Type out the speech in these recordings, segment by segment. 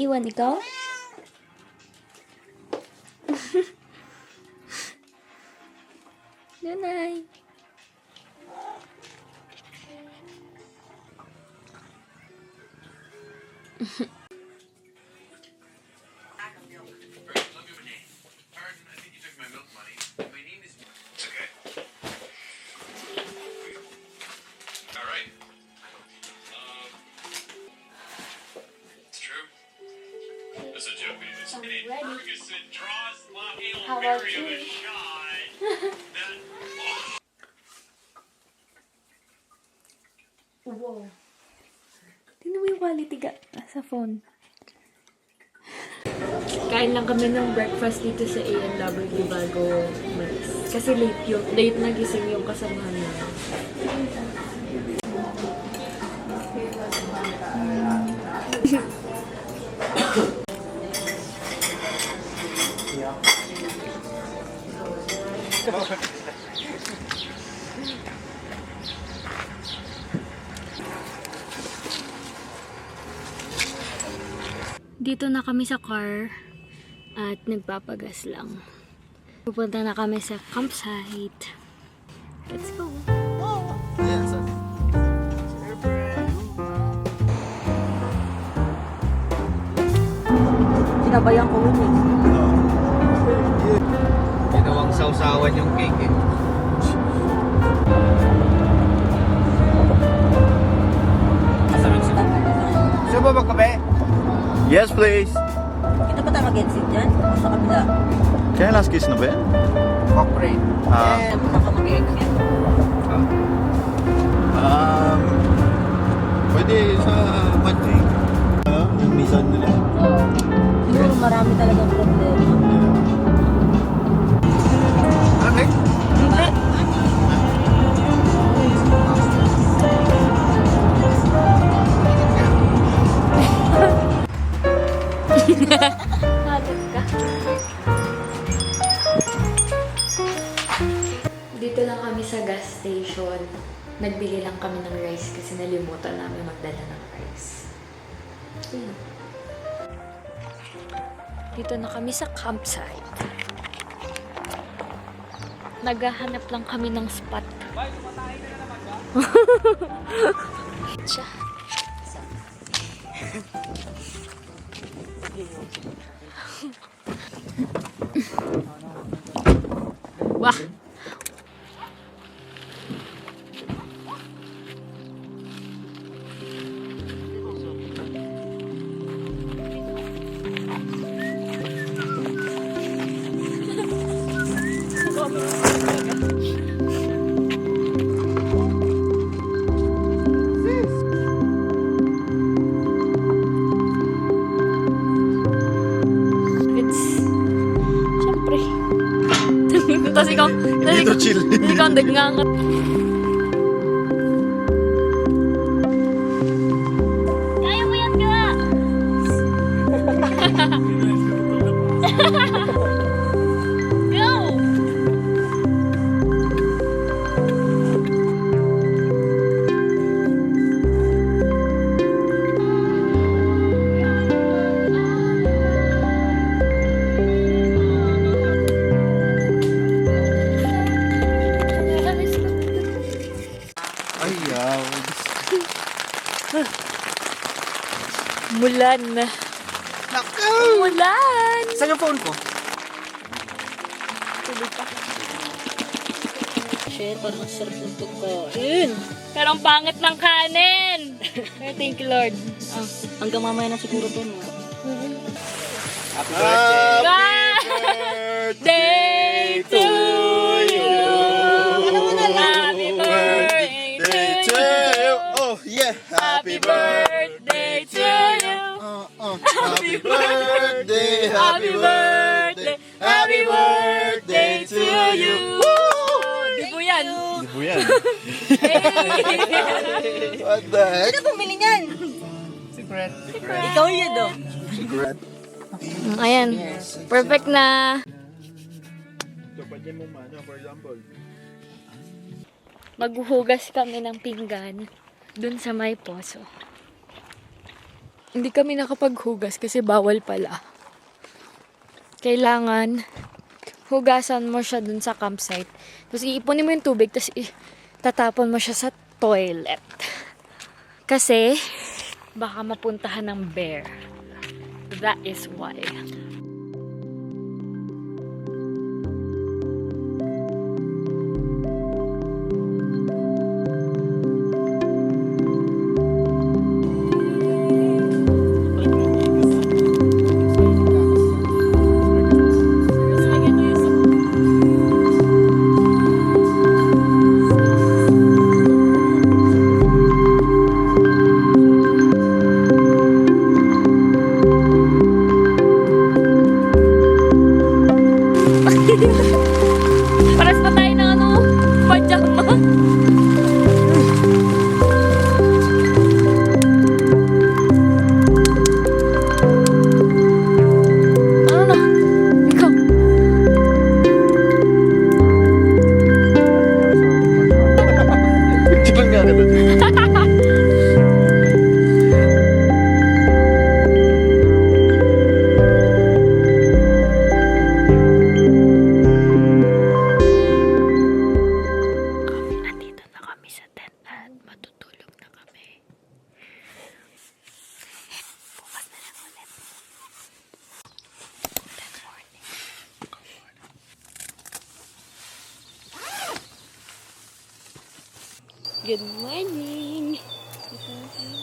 iwan ikaw? Nanay. How about you? Wow. Tingnan mo yung quality sa phone. Kain lang kami ng breakfast dito sa A&W bago umalis. Kasi late nagising yung kasamahan namin. Dito na kami sa car at nagpapagas lang. Pupunta na kami sa campsite. Let's go! Sinabayan ko yun eh. Ginawang sausawan yung cake eh. Gusto ba magkape? Yes, please. Kita ba tayo mag-exit dyan? O sa kabila? Kaya last kiss na ba yan? Cock brain. Eh, saan ka mag-exit? Pwede sa country. Yung misan nila. Siguro marami talagang problema. Okay. Hindi. Hagot ka. Dito lang kami sa gas station. Nagbili lang kami ng rice kasi nalimutan namin magdala ng rice. Ayan. Dito na kami sa campsite. Naghahanap lang kami ng spot. Siya. Wah! Tapos ikaw, Dito chill. ikaw ang dagngangat. Kaya mo yan ka! Go! Ayaw. Mulan. Naku! Mulan! Saan yung phone ko? Tuloy pa. Shit, parang sarap ng pagkain. Pero ang pangit ng kanin. Pero thank you, Lord. Ah, hanggang mamaya na siguro to, no? Happy birthday! Day to you. Happy birthday to you. Oh, yeah. Happy birthday to you. Happy birthday. Happy birthday. Happy birthday to you. Di po yan. Di po yan. Hey. What the heck? Sino bumili niyan? Secret. Ikaw yun, no? Secret. Ayan. Perfect na. Maghuhugas kami ng pinggan dun sa may poso. Hindi kami nakapaghugas kasi bawal pala. Kailangan hugasan mo siya dun sa campsite. Tapos iipunin mo yung tubig, tapos tatapon mo siya sa toilet. Kasi baka mapuntahan ng bear. That is why. Paras pa tayo ng ano, pajama. Ano na? Ikaw. Picture nga ka doon. Nandito na kami sa tent at matutulog na kami. Bukas na lang ulit. Good morning. Good morning.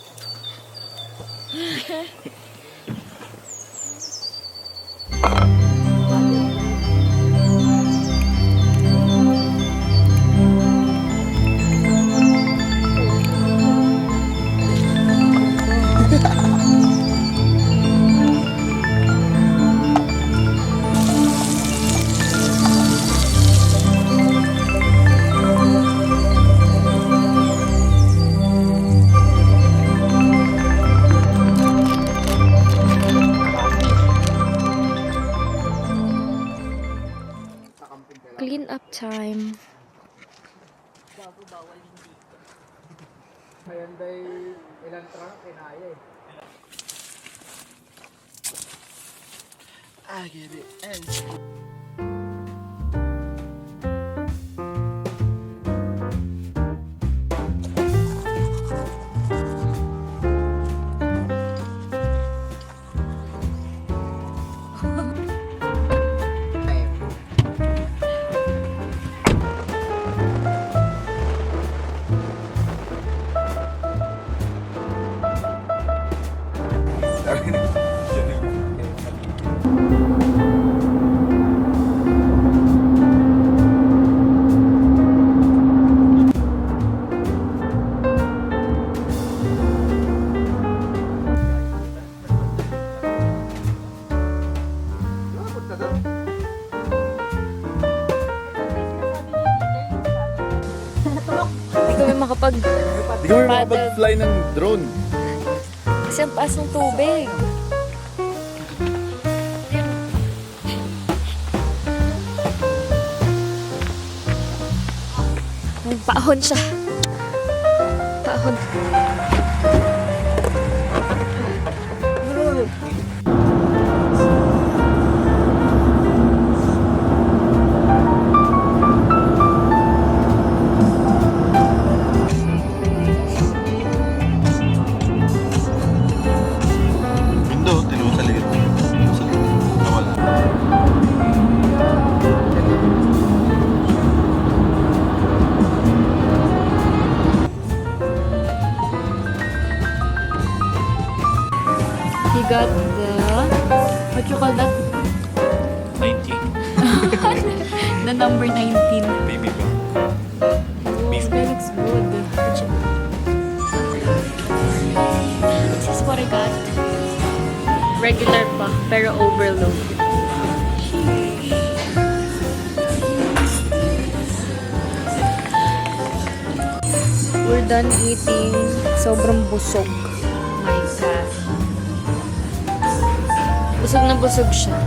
Clean up time. Ayan day ilang trunk kinaya eh. I get it. Hindi kami makapag... Hindi kami makapag-fly ng drone. Kasi ang taas ng tubig. Paahon siya. Paahon. Mundo, tinuro sa likod. Nawala. He got what you call that? 19. The number 19. Baby ba? Oh, that looks good. This is what I got. Regular pa, pero overload. We're done eating. Sobrang busog. My God. Busog na busog siya.